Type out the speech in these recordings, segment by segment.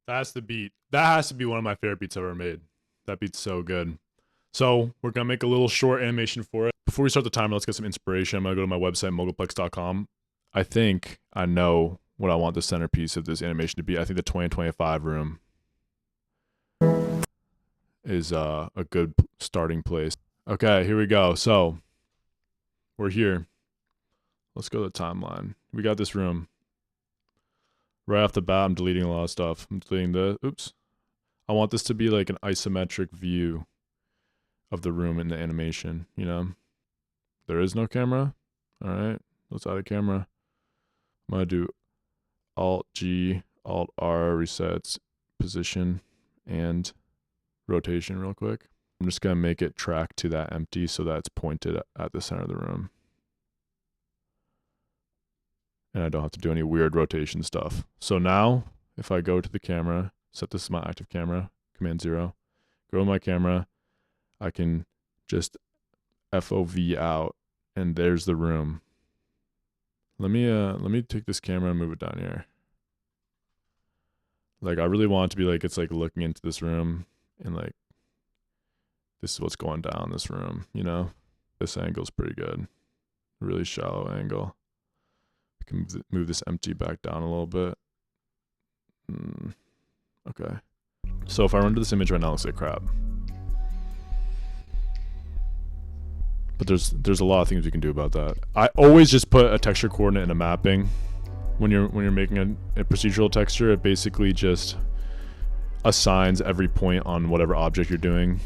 That's the beat. That has to be one of my favorite beats I've ever made. That beat's so good. So we're gonna make a little short animation for it. Before we start the timer, let's get some inspiration. I'm gonna go to my website, mogulplex.com. I think I know what I want the centerpiece of this animation to be. I think the 2025 room is a good starting place. Okay, here we go. So we're here. Let's go to the timeline. We got this room. Right off the bat, I'm deleting a lot of stuff. I'm deleting the, oops. I want this to be like an isometric view of the room in the animation, you know? There is no camera. All right, let's add a camera. I'm gonna do Alt-G, Alt-R, resets, position, and rotation real quick. I'm just gonna make it track to that empty so that it's pointed at the center of the room. And I don't have to do any weird rotation stuff. So now, if I go to the camera, set this as my active camera, Command 0, go to my camera, I can just FOV out, and there's the room. Let me take this camera and move it down here. Like, I really want it to be like, it's like looking into this room, and like, this is what's going down in this room, you know? This angle's pretty good. Really shallow angle. I can move this empty back down a little bit. Okay. So if I render this image right now, it looks like crap. But there's a lot of things we can do about that. I always just put a texture coordinate in a mapping. When you're making a procedural texture, it basically just assigns every point on whatever object you're doing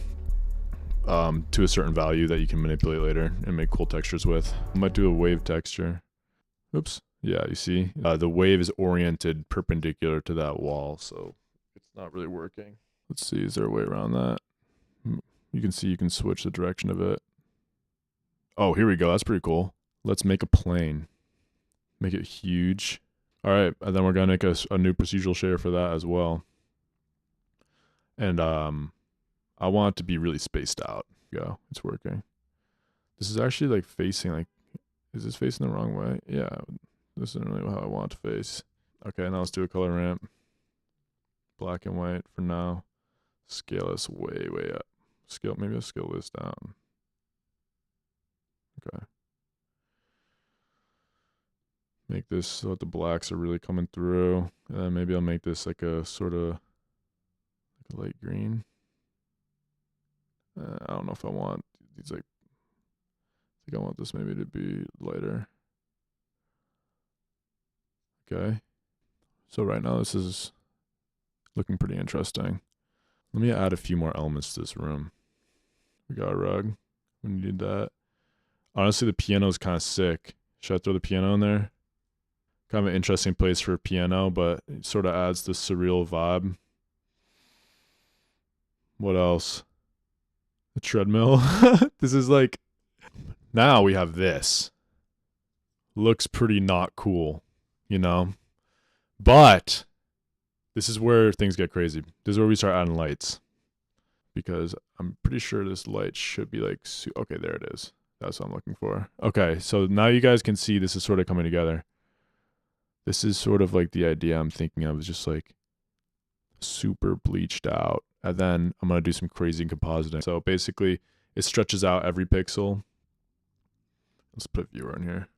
to a certain value that you can manipulate later and make cool textures with. I might do a wave texture. Oops. Yeah, you see, the wave is oriented perpendicular to that wall, so it's not really working. Let's see, is there a way around that? You can see you can switch the direction of it. Oh, here we go. That's pretty cool. Let's make a plane. Make it huge. All right, and then we're gonna make a new procedural shader for that as well. And I want it to be really spaced out. Go, it's working. This is actually like facing like, is this facing the wrong way? Yeah, this isn't really how I want it to face. Okay, now let's do a color ramp. Black and white for now. Scale this way, way up. Scale, maybe I'll scale this down. Okay. Make this so that the blacks are really coming through. And then maybe I'll make this like a sort of like a light green. I don't know if I want these like, I think I want this maybe to be lighter. Okay. So right now this is looking pretty interesting. Let me add a few more elements to this room. We got a rug. We need that. Honestly, the piano is kind of sick. Should I throw the piano in there? Kind of an interesting place for a piano, but it sort of adds this surreal vibe. What else? The treadmill. This is like, now we have this. Looks pretty not cool, you know? But this is where things get crazy. This is where we start adding lights. Because I'm pretty sure this light should be like, okay, there it is. That's what I'm looking for. Okay, so now you guys can see this is sort of coming together. This is sort of like the idea I'm thinking of, is just like super bleached out. And then I'm going to do some crazy compositing. So basically, it stretches out every pixel. Let's put a viewer in here.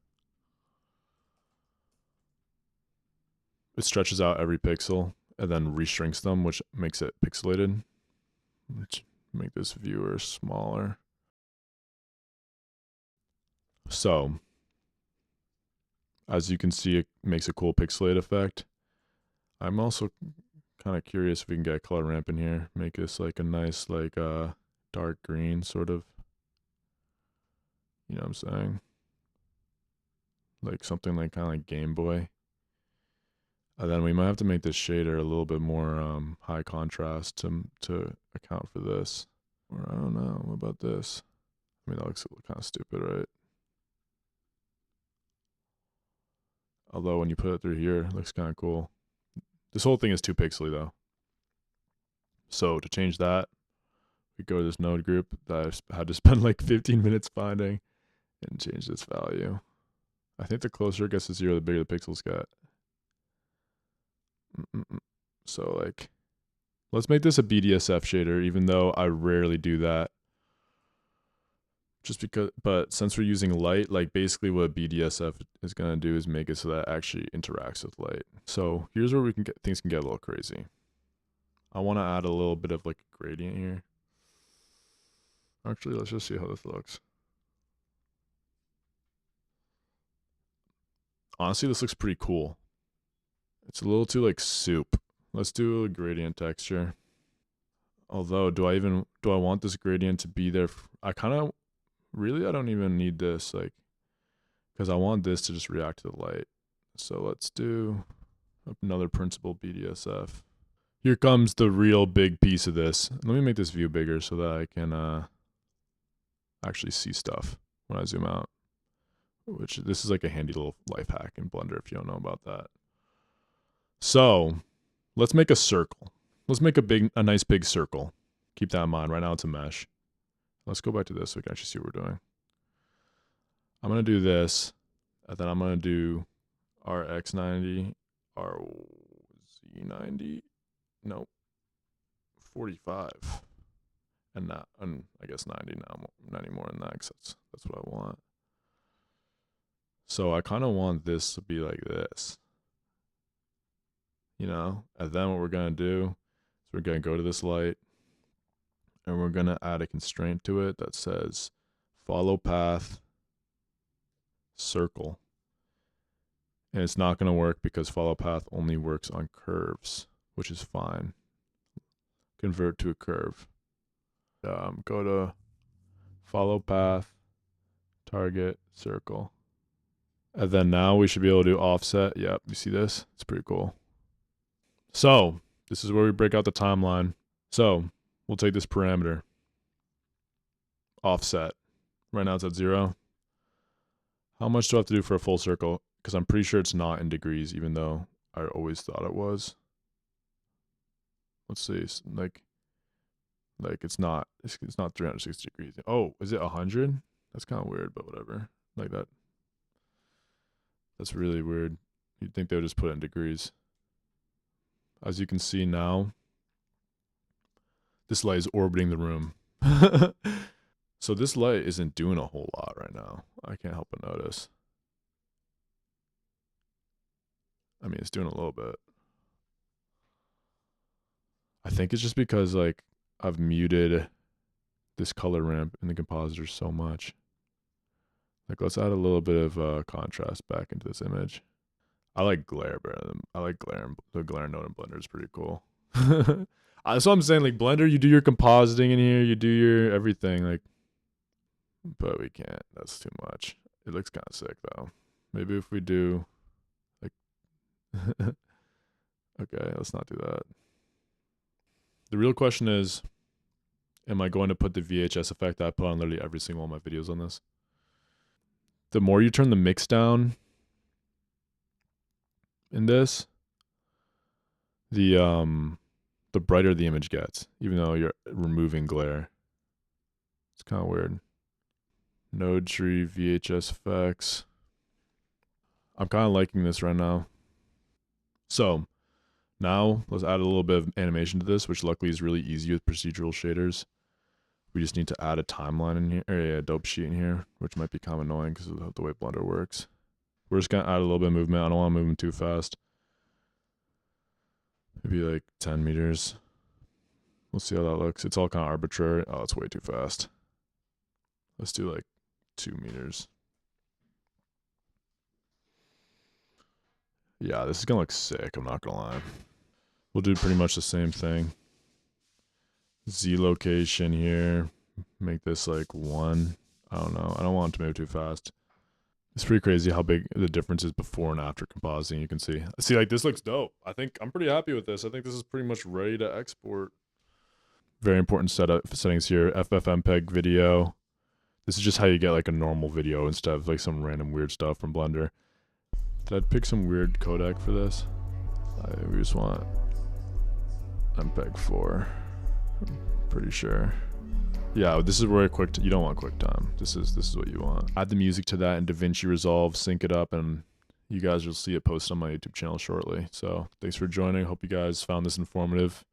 It stretches out every pixel and then reshrinks them, which makes it pixelated. Let's make this viewer smaller. So, as you can see, it makes a cool pixelate effect. I'm also kind of curious if we can get a color ramp in here. Make this like a nice, like dark green sort of. You know what I'm saying? Like something like kind of like Game Boy. And then we might have to make this shader a little bit more high contrast to account for this. Or I don't know, what about this? I mean, that looks kind of stupid, right? Although when you put it through here, it looks kind of cool. This whole thing is too pixely though. So to change that, we go to this node group that I had to spend like 15 minutes finding and change this value. I think the closer it gets to 0, the bigger the pixels get. So like, let's make this a BDSF shader, even though I rarely do that. Just because, but since we're using light, like basically what BDSF is gonna do is make it so that it actually interacts with light. So here's where we can get, things can get a little crazy. I want to add a little bit of like a gradient here. Actually, let's just see how this looks. Honestly, this looks pretty cool. It's a little too like soup. Let's do a gradient texture. Although, do I want this gradient to be there? I kind of, really, I don't even need this, like, because I want this to just react to the light. So let's do another principal BDSF. Here comes the real big piece of this. Let me make this view bigger so that I can actually see stuff when I zoom out. Which, this is like a handy little life hack in Blender if you don't know about that. So, let's make a circle. Let's make a nice big circle. Keep that in mind. Right now it's a mesh. Let's go back to this so we can actually see what we're doing. I'm going to do this, and then I'm going to do RX90, RZ90, nope, 45, and I guess 90 now, 90 more than that, because that's what I want. So I kind of want this to be like this, you know? And then what we're going to do is we're going to go to this light, and we're going to add a constraint to it that says follow path circle. And it's not going to work because follow path only works on curves, which is fine. Convert to a curve. Go to follow path, target, circle. And then now we should be able to do offset. Yep, you see this? It's pretty cool. So this is where we break out the timeline. So we'll take this parameter, offset. Right now it's at 0. How much do I have to do for a full circle? Because I'm pretty sure it's not in degrees, even though I always thought it was. Let's see, like it's not 360 degrees. Oh, is it 100? That's kind of weird, but whatever. Like that. That's really weird. You'd think they would just put it in degrees. As you can see now, this light is orbiting the room. So this light isn't doing a whole lot right now. I can't help but notice. I mean, it's doing a little bit. I think it's just because like I've muted this color ramp in the compositor so much. Like, let's add a little bit of contrast back into this image. I like glare better than, I like glare. The glare node in Blender is pretty cool. That's what I'm saying. Like Blender, you do your compositing in here, you do your everything. Like, but we can't. That's too much. It looks kind of sick though. Maybe if we do, like, okay, let's not do that. The real question is, am I going to put the VHS effect that I put on literally every single one of my videos on this? The more you turn the mix down in this, the brighter the image gets, even though you're removing glare. It's kind of weird. Node tree, VHS effects. I'm kind of liking this right now. So now let's add a little bit of animation to this, which luckily is really easy with procedural shaders. We just need to add a timeline in here, or a dope sheet in here, which might be kind of annoying because of the way Blender works. We're just going to add a little bit of movement. I don't want to move them too fast. Maybe like 10 meters. We'll see how that looks. It's all kind of arbitrary. Oh, it's way too fast. Let's do like 2 meters. Yeah, this is going to look sick. I'm not going to lie. We'll do pretty much the same thing. Z location here. Make this like 1. I don't know. I don't want it to move too fast. It's pretty crazy how big the difference is before and after compositing. You can see. See, like this looks dope. I think I'm pretty happy with this. I think this is pretty much ready to export. Very important settings here. FFmpeg video. This is just how you get like a normal video instead of like some random weird stuff from Blender. Did I pick some weird codec for this? We just want MPEG 4. I'm pretty sure. Yeah, this is where you don't want QuickTime. This is what you want. Add the music to that in DaVinci Resolve, sync it up, and you guys will see it posted on my YouTube channel shortly. So thanks for joining. Hope you guys found this informative.